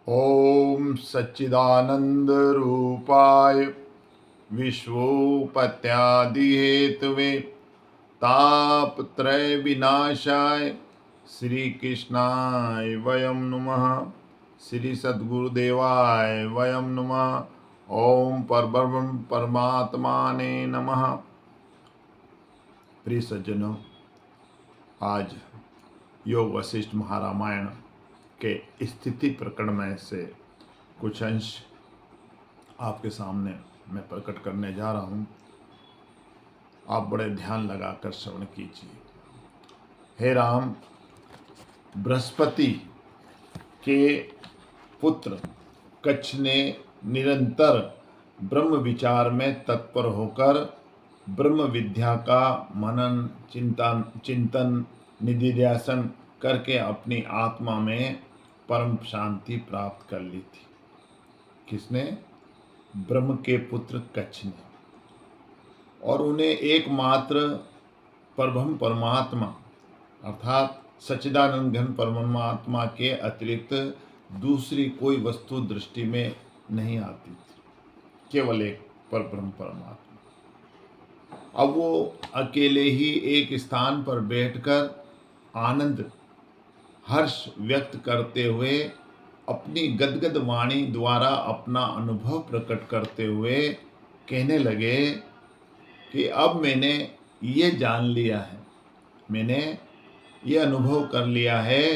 ओम सच्चिदानंद रूपाय विश्वोपत्यादिहेतवे तापत्रय विनाशाय श्री कृष्णाय वयम नमः। श्री सद्गुरुदेवाय वयम नमः। ओम परब्रह्म परमात्माने नमः। प्रिय सज्जनों, आज योग वशिष्ठ महारामायण के स्थिति प्रकरण में से कुछ अंश आपके सामने मैं प्रकट करने जा रहा हूँ। आप बड़े ध्यान लगाकर श्रवण कीजिए। हे राम, बृहस्पति के पुत्र कच्छ ने निरंतर ब्रह्म विचार में तत्पर होकर ब्रह्म विद्या का मनन चिंतन निधिध्यासन करके अपनी आत्मा में परम शांति प्राप्त कर ली थी। किसने? ब्रह्म के पुत्र कच्छ ने। और उन्हें एकमात्र परब्रह्म परमात्मा अर्थात सच्चिदानंद घन परमात्मा के अतिरिक्त दूसरी कोई वस्तु दृष्टि में नहीं आती थी, केवल एक परब्रह्म परमात्मा। अब वो अकेले ही एक स्थान पर बैठकर आनंद हर्ष व्यक्त करते हुए अपनी गदगद वाणी द्वारा अपना अनुभव प्रकट करते हुए कहने लगे कि अब मैंने ये जान लिया है, मैंने ये अनुभव कर लिया है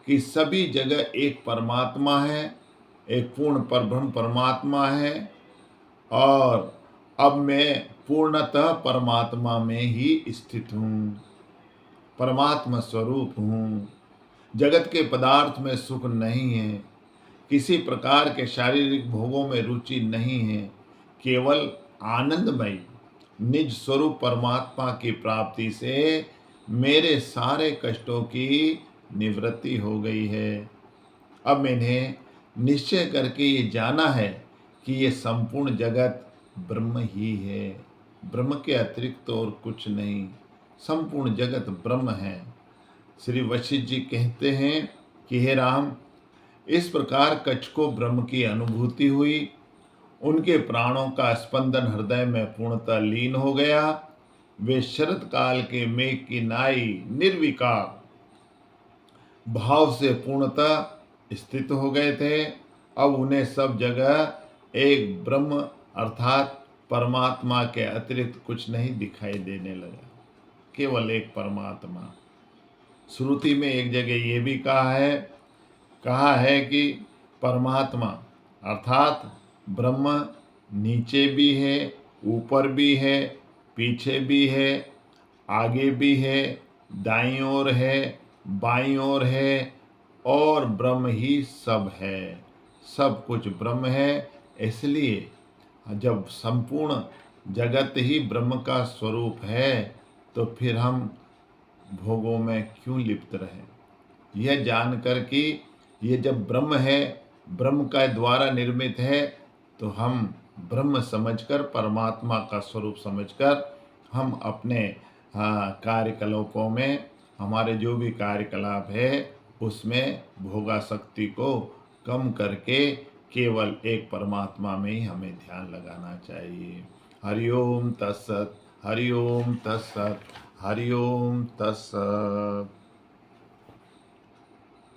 कि सभी जगह एक परमात्मा है, एक पूर्ण परब्रह्म परमात्मा है, और अब मैं पूर्णतः परमात्मा में ही स्थित हूँ, परमात्मा स्वरूप हूँ। जगत के पदार्थ में सुख नहीं है, किसी प्रकार के शारीरिक भोगों में रुचि नहीं है, केवल आनंदमयी निज स्वरूप परमात्मा की प्राप्ति से मेरे सारे कष्टों की निवृत्ति हो गई है। अब मैंने निश्चय करके ये जाना है कि ये संपूर्ण जगत ब्रह्म ही है, ब्रह्म के अतिरिक्त और कुछ नहीं, संपूर्ण जगत ब्रह्म है। श्री वशिष्ठ जी कहते हैं कि हे राम, इस प्रकार कच्छ को ब्रह्म की अनुभूति हुई, उनके प्राणों का स्पंदन हृदय में पूर्णतः लीन हो गया। वे शरत काल के मेघ की नाई निर्विकार भाव से पूर्णतः स्थित हो गए थे। अब उन्हें सब जगह एक ब्रह्म अर्थात परमात्मा के अतिरिक्त कुछ नहीं दिखाई देने लगा, केवल एक परमात्मा। श्रुति में एक जगह ये भी कहा है कि परमात्मा अर्थात ब्रह्म नीचे भी है, ऊपर भी है, पीछे भी है, आगे भी है, दाईं ओर है, बाईं ओर है, और ब्रह्म ही सब है, सब कुछ ब्रह्म है। इसलिए जब संपूर्ण जगत ही ब्रह्म का स्वरूप है तो फिर हम भोगों में क्यों लिप्त रहें। यह जानकर कि ये जब ब्रह्म है, ब्रह्म का द्वारा निर्मित है, तो हम ब्रह्म समझकर परमात्मा का स्वरूप समझकर हम अपने कार्यकलापों में, हमारे जो भी कार्यकलाप है उसमें भोगासक्ति को कम करके केवल एक परमात्मा में ही हमें ध्यान लगाना चाहिए। हरिओम तत्सत, हरिओम तत्सत, हरिओम तत्सत।